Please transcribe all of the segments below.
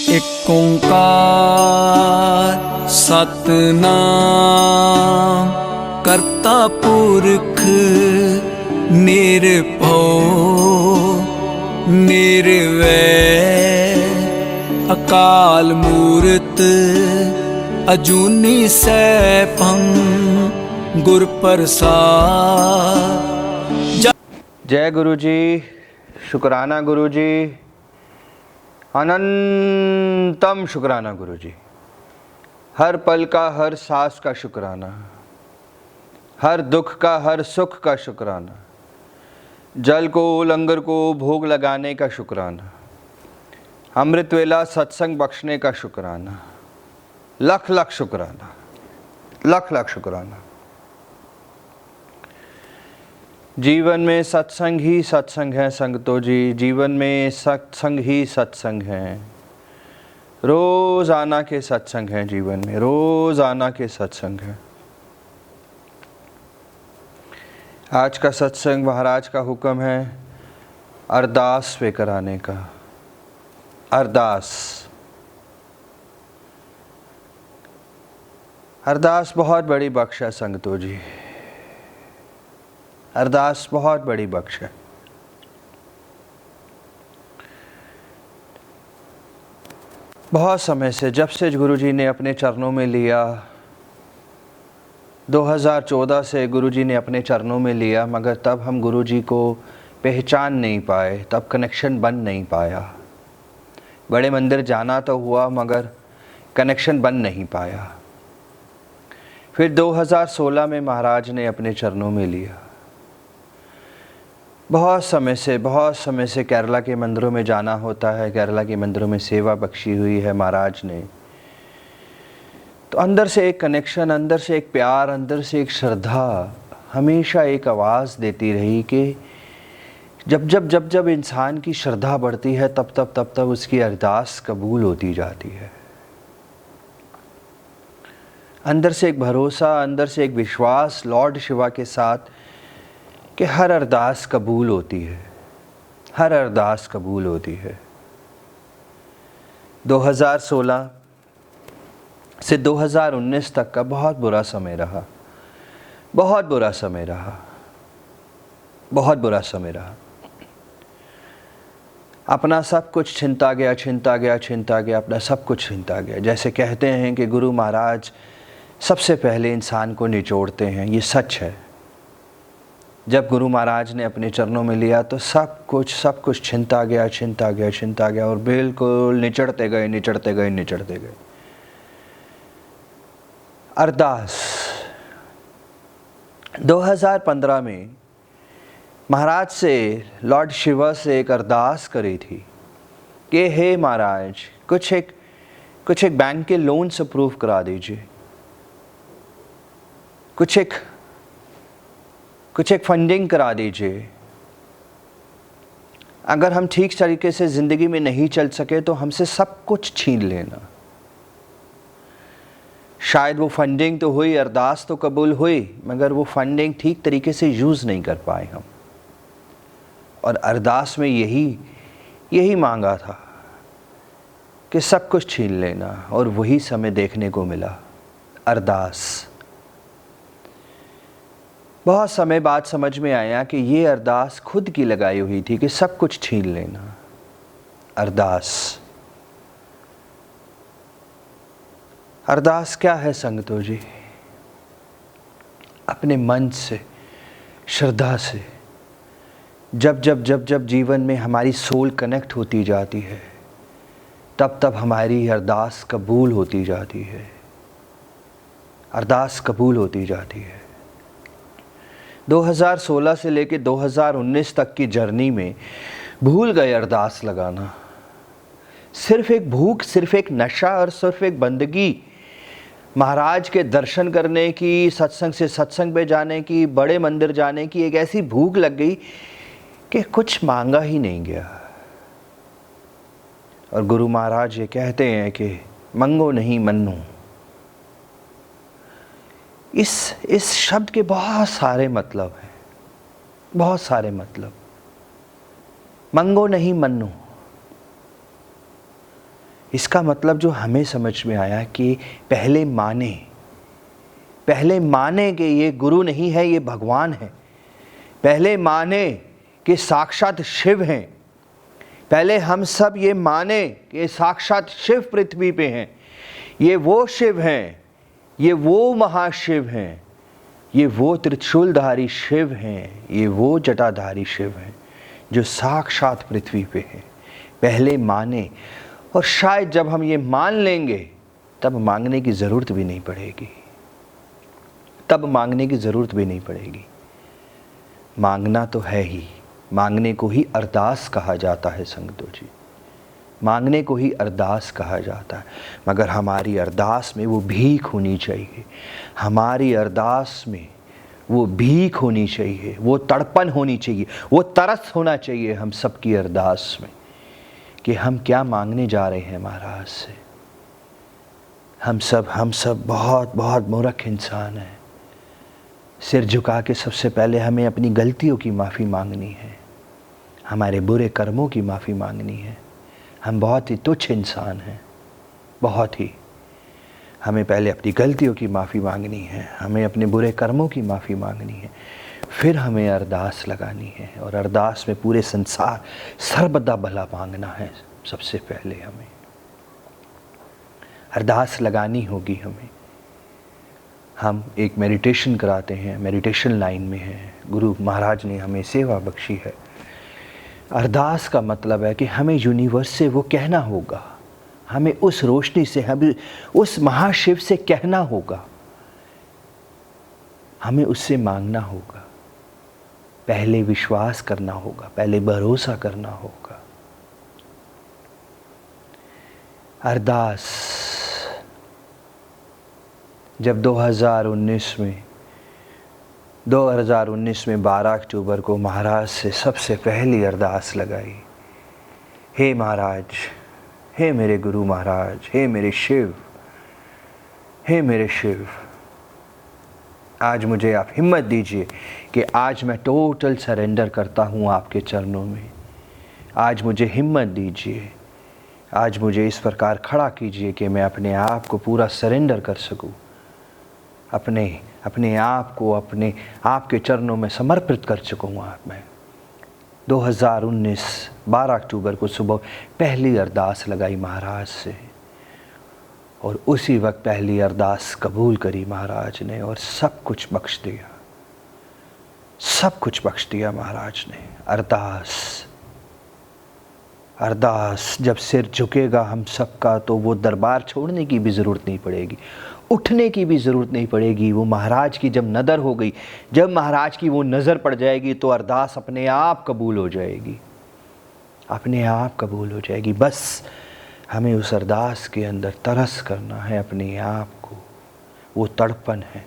एक ओंकार सतनाम करता पुरख निर्भव निर्वैर अकाल मूरत अजूनी सैभं गुर प्रसाद। जय गुरु जी, शुक्राना गुरु जी, अनंतम शुक्राना गुरु जी। हर पल का, हर सांस का शुक्राना, हर दुख का, हर सुख का शुक्राना, जल को, लंगर को भोग लगाने का शुक्राना, अमृत वेला सत्संग बख्शने का शुक्राना, लख लख शुक्राना, लख लख शुक्राना। जीवन में सत्संग ही सत्संग है संगतो जी, जीवन में सत्संग ही सत्संग है। रोजाना के सत्संग हैं जीवन में, रोजाना के सत्संग हैं। आज का सत्संग महाराज का हुक्म है अरदास पे कराने का। अरदास, अरदास बहुत बड़ी बख्श है संगतो जी, अरदास बहुत बड़ी बख्श है। बहुत समय से, जब से गुरु जी ने अपने चरणों में लिया, 2014 से गुरु जी ने अपने चरणों में लिया, मगर तब हम गुरु जी को पहचान नहीं पाए, तब कनेक्शन बन नहीं पाया। बड़े मंदिर जाना तो हुआ मगर कनेक्शन बन नहीं पाया। फिर 2016 में महाराज ने अपने चरणों में लिया। बहुत समय से केरला के मंदिरों में जाना होता है, केरला के मंदिरों में सेवा बख्शी हुई है महाराज ने। तो अंदर से एक कनेक्शन, अंदर से एक प्यार, अंदर से एक श्रद्धा हमेशा एक आवाज़ देती रही कि जब इंसान की श्रद्धा बढ़ती है तब उसकी अरदास कबूल होती जाती है। अंदर से एक भरोसा, अंदर से एक विश्वास लॉर्ड शिवा के साथ कि हर अरदास कबूल होती है, हर अरदास कबूल होती है। 2016 से 2019 तक का बहुत बुरा समय रहा, बहुत बुरा समय रहा, बहुत बुरा समय रहा। अपना सब कुछ छिनता गया, अपना सब कुछ छिनता गया। जैसे कहते हैं कि गुरु महाराज सबसे पहले इंसान को निचोड़ते हैं, ये सच है। जब गुरु महाराज ने अपने चरणों में लिया तो सब कुछ छिनता गया और बिल्कुल निचड़ते गए। अरदास 2015 में महाराज से, लॉर्ड शिवा से एक अरदास करी थी कि हे महाराज कुछ एक बैंक के लोन्स अप्रूव करा दीजिए, कुछ एक फंडिंग करा दीजिए। अगर हम ठीक तरीके से ज़िंदगी में नहीं चल सके तो हमसे सब कुछ छीन लेना। शायद वो फंडिंग तो हुई, अरदास तो कबूल हुई, मगर वो फंडिंग ठीक तरीके से यूज़ नहीं कर पाए हम। और अरदास में यही मांगा था कि सब कुछ छीन लेना, और वही समय देखने को मिला। अरदास बहुत समय बाद समझ में आया कि ये अरदास खुद की लगाई हुई थी कि सब कुछ छीन लेना। अरदास क्या है संगतो जी? अपने मन से, श्रद्धा से जब जीवन में हमारी सोल कनेक्ट होती जाती है तब हमारी अरदास कबूल होती जाती है, अरदास कबूल होती जाती है। 2016 से लेकर 2019 तक की जर्नी में भूल गए अरदास लगाना। सिर्फ एक भूख, सिर्फ एक नशा और सिर्फ एक बंदगी, महाराज के दर्शन करने की, सत्संग से सत्संग पे जाने की, बड़े मंदिर जाने की एक ऐसी भूख लग गई कि कुछ मांगा ही नहीं गया। और गुरु महाराज ये कहते हैं कि मंगो नहीं मन्नो। इस शब्द के बहुत सारे मतलब हैं, बहुत सारे मतलब। मंगो नहीं मन्नो, इसका मतलब जो हमें समझ में आया कि पहले माने कि ये गुरु नहीं है, ये भगवान है। पहले माने कि साक्षात शिव हैं। पहले हम सब ये माने कि साक्षात शिव पृथ्वी पे हैं। ये वो शिव हैं, ये वो महाशिव हैं, ये वो त्रिशूलधारी शिव हैं, ये वो जटाधारी शिव हैं जो साक्षात पृथ्वी पे हैं। पहले माने, और शायद जब हम ये मान लेंगे तब मांगने की ज़रूरत भी नहीं पड़ेगी, तब मांगने की ज़रूरत भी नहीं पड़ेगी। मांगना तो है ही, मांगने को ही अरदास कहा जाता है संगतो जी, मांगने को ही अरदास कहा जाता है। मगर हमारी अरदास में वो भीख होनी चाहिए, हमारी अरदास में वो भीख होनी चाहिए, वो तड़पन होनी चाहिए, वो तरस होना चाहिए हम सब की अरदास में कि हम क्या मांगने जा रहे हैं महाराज से। हम सब बहुत बहुत मूर्ख इंसान हैं। सिर झुका के सबसे पहले हमें अपनी गलतियों की माफ़ी मांगनी है, हमारे बुरे कर्मों की माफ़ी मांगनी है। हम बहुत ही तुच्छ इंसान हैं, बहुत ही। हमें पहले अपनी गलतियों की माफ़ी मांगनी है, हमें अपने बुरे कर्मों की माफ़ी मांगनी है, फिर हमें अरदास लगानी है। और अरदास में पूरे संसार सर्वदा भला मांगना है। सबसे पहले हमें अरदास लगानी होगी। हम एक मेडिटेशन कराते हैं, मेडिटेशन लाइन में है, गुरु महाराज ने हमें सेवा बख्शी है। अरदास का मतलब है कि हमें यूनिवर्स से वो कहना होगा, हमें उस रोशनी से, हमें उस महाशिव से कहना होगा, हमें उससे मांगना होगा, पहले विश्वास करना होगा, पहले भरोसा करना होगा। अरदास जब 2019 में 12 अक्टूबर को महाराज से सबसे पहली अरदास लगाई, हे महाराज, हे मेरे गुरु महाराज, हे मेरे शिव, हे मेरे शिव, आज मुझे आप हिम्मत दीजिए कि आज मैं टोटल सरेंडर करता हूँ आपके चरणों में। आज मुझे हिम्मत दीजिए, आज मुझे इस प्रकार खड़ा कीजिए कि मैं अपने आप को पूरा सरेंडर कर सकूँ, अपने आप को अपने आपके चरणों में समर्पित कर चुका हूँ। मैं 2019 12 अक्टूबर को सुबह पहली अरदास लगाई महाराज से, और उसी वक्त पहली अरदास कबूल करी महाराज ने, और सब कुछ बख्श दिया, सब कुछ बख्श दिया महाराज ने। अरदास जब सिर झुकेगा हम सबका, तो वो दरबार छोड़ने की भी ज़रूरत नहीं पड़ेगी, उठने की भी ज़रूरत नहीं पड़ेगी। वो महाराज की जब नज़र हो गई, जब महाराज की वो नज़र पड़ जाएगी, तो अरदास अपने आप कबूल हो जाएगी, अपने आप कबूल हो जाएगी। बस हमें उस अरदास के अंदर तरस करना है अपने आप को, वो तड़पन है।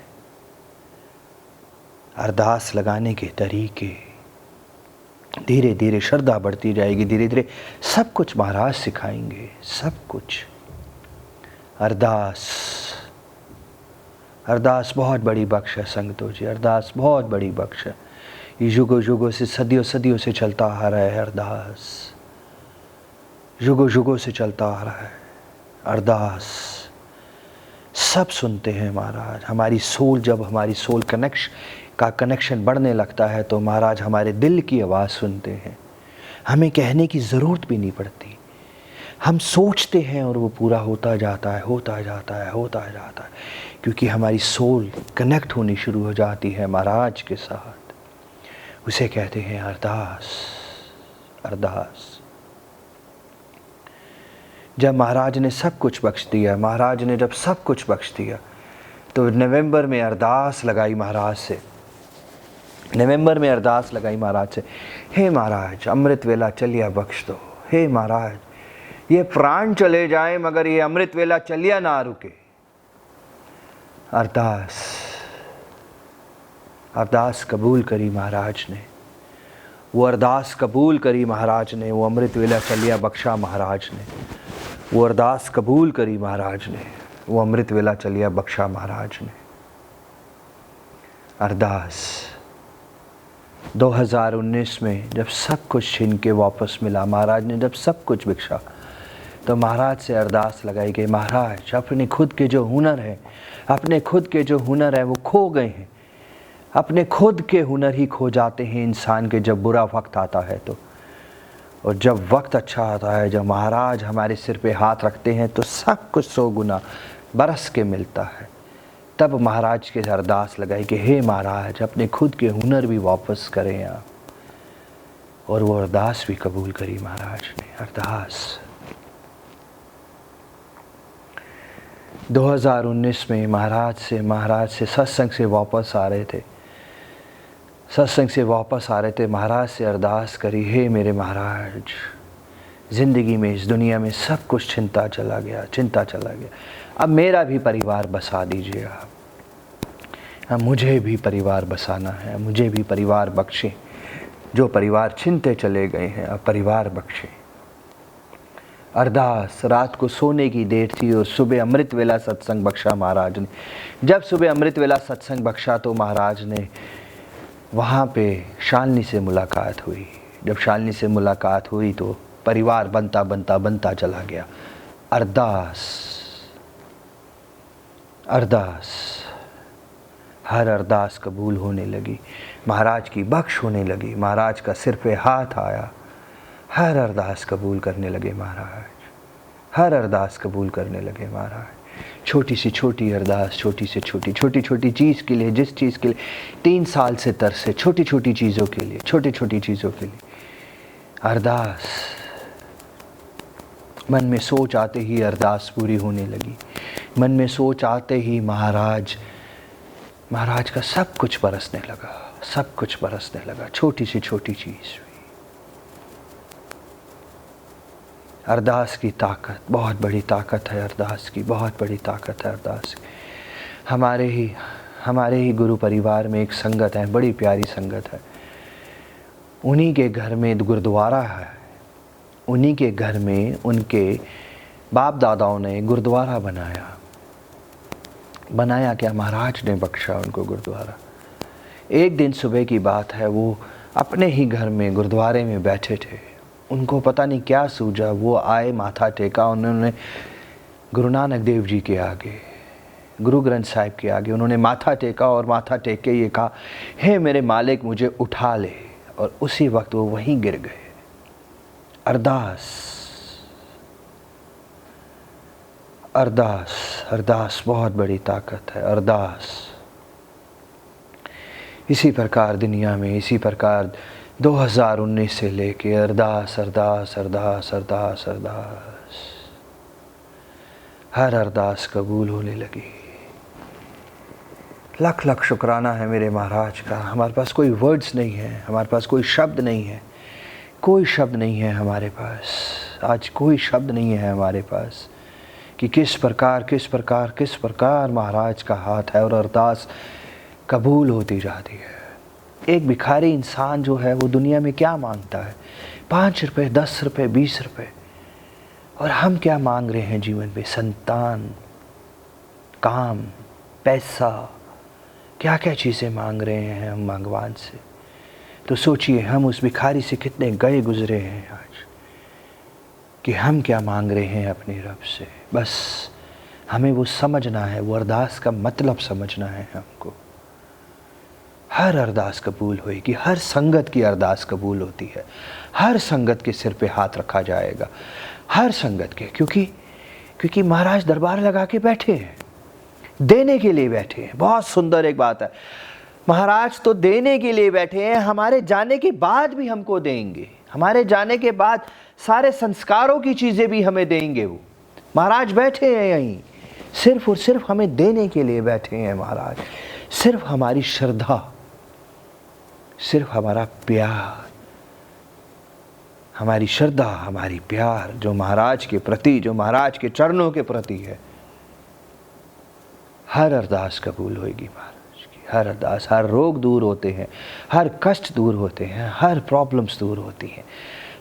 अरदास लगाने के तरीके, धीरे धीरे श्रद्धा बढ़ती जाएगी, धीरे धीरे सब कुछ महाराज सिखाएंगे, सब कुछ। अरदास बहुत बड़ी बख्श है संगतो जी, अरदास बहुत बड़ी बख्श है। ये युगों युगों से, सदियों सदियों से चलता आ रहा है अरदास, युगों युगों से चलता आ रहा है अरदास। सब सुनते हैं महाराज। हमारी सोल, जब हमारी सोल कनेक्शन बढ़ने लगता है, तो महाराज हमारे दिल की आवाज़ सुनते हैं। हमें कहने की ज़रूरत भी नहीं पड़ती, हम सोचते हैं और वो पूरा होता जाता है, होता जाता है, होता जाता है, क्योंकि हमारी सोल कनेक्ट होनी शुरू हो जाती है महाराज के साथ। उसे कहते हैं अरदास। जब महाराज ने सब कुछ बख्श दिया, महाराज ने जब सब कुछ बख्श दिया, तो नवंबर में अरदास लगाई महाराज से, हे महाराज अमृत वेला चलिया बख्श दो, हे महाराज ये प्राण चले जाए मगर ये अमृत वेला चलिया ना रुके। अरदास कबूल करी महाराज ने, वो अरदास कबूल करी महाराज ने, वो अमृत वेला चलिया बख्शा महाराज ने, वो अरदास कबूल करी महाराज ने, वो अमृत वेला चलिया बख्शा महाराज ने। अरदास 2019 में जब सब कुछ छीन के वापस मिला, महाराज ने जब सब कुछ बख्शा, तो महाराज से अरदास लगाई गई, महाराज अपने खुद के जो हुनर है, अपने खुद के जो हुनर है वो खो गए हैं। अपने खुद के हुनर ही खो जाते हैं इंसान के जब बुरा वक्त आता है तो। और जब वक्त अच्छा आता है, जब महाराज हमारे सिर पे हाथ रखते हैं तो सब कुछ 100 गुना बरस के मिलता है। तब महाराज के अरदास लगाई कि हे महाराज अपने खुद के हुनर भी वापस करें आप। और वो अरदास भी कबूल करी महाराज ने। अरदास 2019 में महाराज से सत्संग से वापस आ रहे थे। सत्संग से वापस आ रहे थे, महाराज से अरदास करी, हे मेरे महाराज, ज़िंदगी में इस दुनिया में सब कुछ चिंता चला गया। अब मेरा भी परिवार बसा दीजिए आप। अब मुझे भी परिवार बसाना है, मुझे भी परिवार बख्शे। जो परिवार छिनते चले गए हैं अब परिवार बख्शे। अरदास, रात को सोने की देर थी और सुबह अमृत वेला सत्संग बख्शा महाराज ने। जब सुबह अमृत वेला सत्संग बख्शा तो महाराज ने वहाँ पे शालिनी से मुलाकात हुई। जब शालिनी से मुलाकात हुई तो परिवार बनता चला गया। अरदास, हर अरदास कबूल होने लगी, महाराज की बख्श होने लगी, महाराज का सिर पे हाथ आया। हर अरदास कबूल करने लगे महाराज, हर अरदास कबूल करने लगे महाराज। छोटी से छोटी अरदास, छोटी से छोटी चीज़ के लिए, जिस चीज़ के लिए 3 साल से तरसे, छोटी छोटी चीज़ों के लिए अरदास। मन में सोच आते ही अरदास पूरी होने लगी। मन में सोच आते ही महाराज का सब कुछ बरसने लगा, छोटी से छोटी चीज़। अरदास की ताकत, बहुत बड़ी ताकत है अरदास की, बहुत बड़ी ताकत है अरदास की। हमारे ही गुरु परिवार में एक संगत है, बड़ी प्यारी संगत है। उन्हीं के घर में गुरुद्वारा है। उन्हीं के घर में उनके बाप दादाओं ने गुरुद्वारा बनाया क्या, महाराज ने बख्शा उनको गुरुद्वारा। एक दिन सुबह की बात है, वो अपने ही घर में गुरुद्वारे में बैठे थे। उनको पता नहीं क्या सूझा, वो आए, माथा टेका। उन्होंने गुरु नानक देव जी के आगे, गुरु ग्रंथ साहिब के आगे उन्होंने माथा टेका और माथा टेक के ये कहा, हे मेरे मालिक मुझे उठा ले। और उसी वक्त वो वहीं गिर गए। अरदास बहुत बड़ी ताकत है। अरदास इसी प्रकार दुनिया में, इसी प्रकार 2019 से लेके अरदास। हर अरदास कबूल होने लगी। लख शुक्राना है मेरे महाराज का। हमारे पास कोई वर्ड्स नहीं है, हमारे पास कोई शब्द नहीं है, कोई शब्द नहीं है हमारे पास। आज कोई शब्द नहीं है हमारे पास कि किस प्रकार महाराज का हाथ है और अरदास कबूल होती जाती है। एक भिखारी इंसान जो है वो दुनिया में क्या मांगता है, 5 रुपए, 10 रुपए, 20 रुपए। और हम क्या मांग रहे हैं जीवन में, संतान, काम, पैसा, क्या क्या चीज़ें मांग रहे हैं हम भगवान से। तो सोचिए हम उस भिखारी से कितने गए गुजरे हैं आज, कि हम क्या मांग रहे हैं अपने रब से। बस हमें वो समझना है, वो अरदास का मतलब समझना है हमको। हर अरदास कबूल होएगी, हर संगत की अरदास कबूल होती है। हर संगत के सिर पे हाथ रखा जाएगा, हर संगत के, क्योंकि महाराज दरबार लगा के बैठे हैं, देने के लिए बैठे हैं। बहुत सुंदर एक बात है, महाराज तो देने के लिए बैठे हैं, हमारे जाने के बाद भी हमको देंगे। हमारे जाने के बाद सारे संस्कारों की चीज़ें भी हमें देंगे। वो महाराज बैठे हैं यहीं, सिर्फ और सिर्फ हमें देने के लिए बैठे हैं महाराज। सिर्फ हमारी श्रद्धा, सिर्फ हमारा प्यार, हमारी श्रद्धा, हमारी प्यार जो महाराज के प्रति, जो महाराज के चरणों के प्रति है, हर अरदास कबूल होएगी महाराज की। हर अरदास, हर रोग दूर होते हैं, हर कष्ट दूर होते हैं, हर प्रॉब्लम्स दूर होती हैं,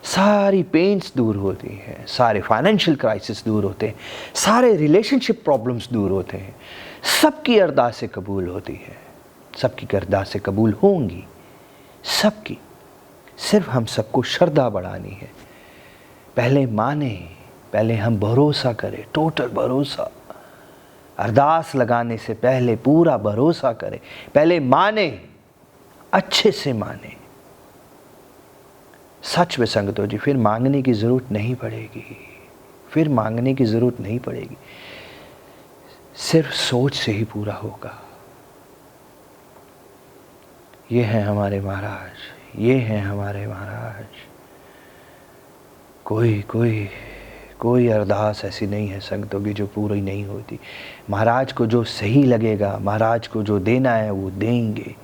सारी पेन्स दूर होती हैं, सारे फाइनेंशियल क्राइसिस दूर होते हैं, सारे रिलेशनशिप प्रॉब्लम्स दूर होते हैं। सबकी अरदासें कबूल होती है, सबकी अरदासें कबूल होंगी, सबकी। सिर्फ हम सबको श्रद्धा बढ़ानी है। पहले माने, पहले हम भरोसा करें, टोटल भरोसा। अरदास लगाने से पहले पूरा भरोसा करें, पहले माने, अच्छे से माने। सच में संगतों जी, फिर मांगने की ज़रूरत नहीं पड़ेगी, फिर मांगने की ज़रूरत नहीं पड़ेगी, सिर्फ सोच से ही पूरा होगा। ये हैं हमारे महाराज, ये हैं हमारे महाराज। कोई अरदास ऐसी नहीं है संगतों की जो पूरी नहीं होती। महाराज को जो सही लगेगा, महाराज को जो देना है वो देंगे।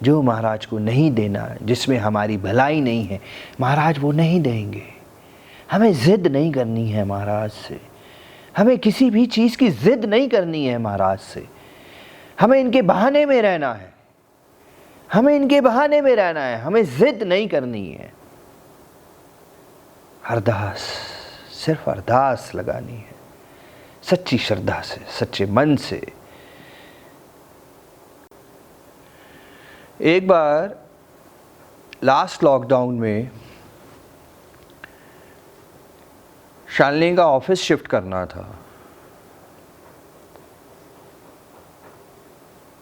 जो महाराज को नहीं देना, जिसमें हमारी भलाई नहीं है, महाराज वो नहीं देंगे। हमें ज़िद नहीं करनी है महाराज से, हमें किसी भी चीज़ की ज़िद नहीं करनी है महाराज से। हमें इनके बहाने में रहना है, हमें इनके बहाने में रहना है, हमें ज़िद नहीं करनी है। अरदास, सिर्फ अरदास लगानी है, सच्ची श्रद्धा से, सच्चे मन से। एक बार लास्ट लॉकडाउन में शालिनी का ऑफिस शिफ्ट करना था।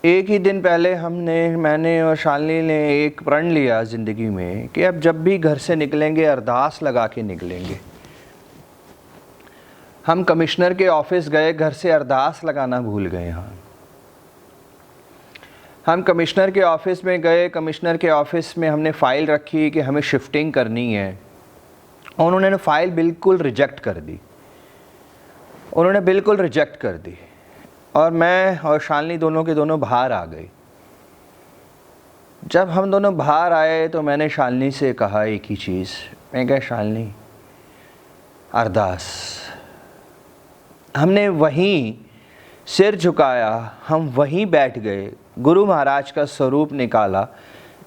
एक ही दिन पहले मैंने और शालिनी ने एक प्रण लिया ज़िंदगी में कि अब जब भी घर से निकलेंगे अरदास लगा के निकलेंगे। हम कमिश्नर के ऑफिस गए, घर से अरदास लगाना भूल गए। हम कमिश्नर के ऑफिस में गए, कमिश्नर के ऑफिस में हमने फ़ाइल रखी कि हमें शिफ्टिंग करनी है, और उन्होंने फ़ाइल बिल्कुल रिजेक्ट कर दी। उन्होंने बिल्कुल रिजेक्ट कर दी, और मैं और शालिनी दोनों के दोनों बाहर आ गए। जब हम दोनों बाहर आए तो मैंने शालिनी से कहा एक ही चीज़, मैं कहा शालिनी, अरदास। हमने वहीं सिर झुकाया, हम वहीं बैठ गए, गुरु महाराज का स्वरूप निकाला,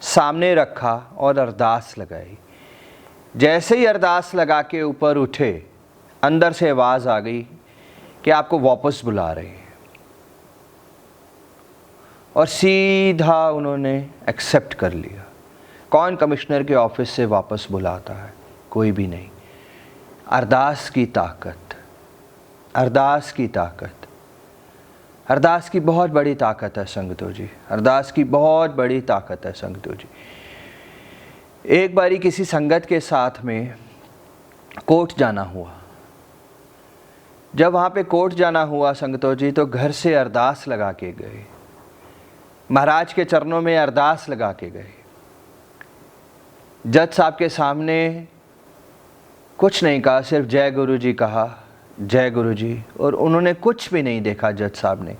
सामने रखा और अरदास लगाई। जैसे ही अरदास लगा के ऊपर उठे, अंदर से आवाज़ आ गई कि आपको वापस बुला रहे हैं। और सीधा उन्होंने एक्सेप्ट कर लिया। कौन कमिश्नर के ऑफिस से वापस बुलाता है? कोई भी नहीं। अरदास की ताकत, अरदास की ताकत, अरदास की बहुत बड़ी ताकत है संगतों जी, अरदास की बहुत बड़ी ताकत है संगतों जी। एक बारी किसी संगत के साथ में कोर्ट जाना हुआ। जब वहाँ पे कोर्ट जाना हुआ संगतों जी, तो घर से अरदास लगा के गए, महाराज के चरणों में अरदास लगा के गए। जज साहब के सामने कुछ नहीं कहा, सिर्फ जय गुरु जी कहा, जय गुरु जी। और उन्होंने कुछ भी नहीं देखा जज साहब ने।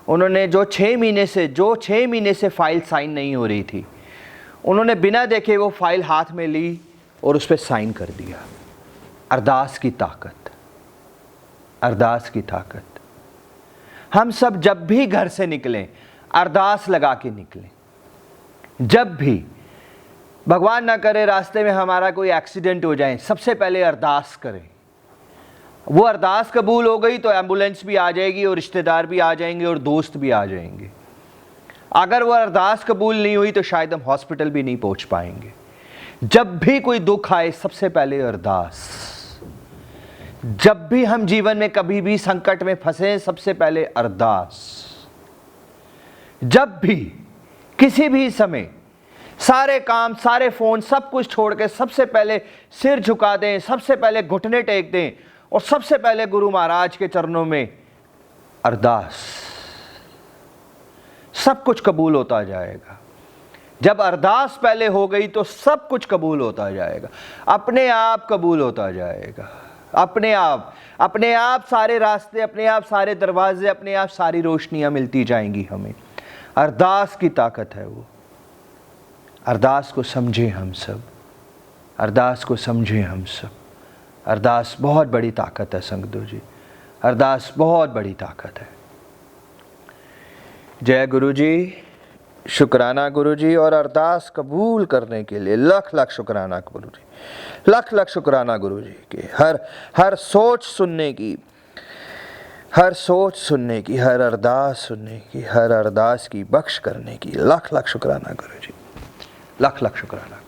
उन्होंने जो 6 महीने से फ़ाइल साइन नहीं हो रही थी, उन्होंने बिना देखे वो फ़ाइल हाथ में ली और उस पर साइन कर दिया। अरदास की ताकत, अरदास की ताकत। हम सब जब भी घर से निकलें, अरदास लगा के निकलें। जब भी भगवान ना करे रास्ते में हमारा कोई एक्सीडेंट हो जाए, सबसे पहले अरदास करें। वो अरदास कबूल हो गई तो एम्बुलेंस भी आ जाएगी, और रिश्तेदार भी आ जाएंगे, और दोस्त भी आ जाएंगे। अगर वो अरदास कबूल नहीं हुई तो शायद हम हॉस्पिटल भी नहीं पहुंच पाएंगे। जब भी कोई दुख आए, सबसे पहले अरदास। जब भी हम जीवन में कभी भी संकट में फंसे, सबसे पहले अरदास। जब भी किसी भी समय सारे काम, सारे फ़ोन, सब कुछ छोड़ के सबसे पहले सिर झुका दें, सबसे पहले घुटने टेक दें, और सबसे पहले गुरु महाराज के चरणों में अरदास। सब कुछ कबूल होता जाएगा। जब अरदास पहले हो गई तो सब कुछ कबूल होता जाएगा, अपने आप कबूल होता जाएगा। अपने आप सारे रास्ते, अपने आप सारे दरवाजे, अपने आप सारी रोशनियां मिलती जाएंगी हमें। अरदास की ताकत है वो। अरदास को समझें हम सब, अरदास को समझें हम सब। अरदास बहुत बड़ी ताकत है संगतों जी, अरदास बहुत बड़ी ताकत है। जय गुरु जी, शुक्राना गुरु जी। और अरदास कबूल करने के लिए लख लख शुक्राना गुरु जी, लख लख शुक्राना गुरु जी के हर सोच सुनने की, हर सोच सुनने की, हर अरदास सुनने की, हर अरदास की बख्श करने की। लख लख शुक्राना गुरु जी, लख लख शुक्राना।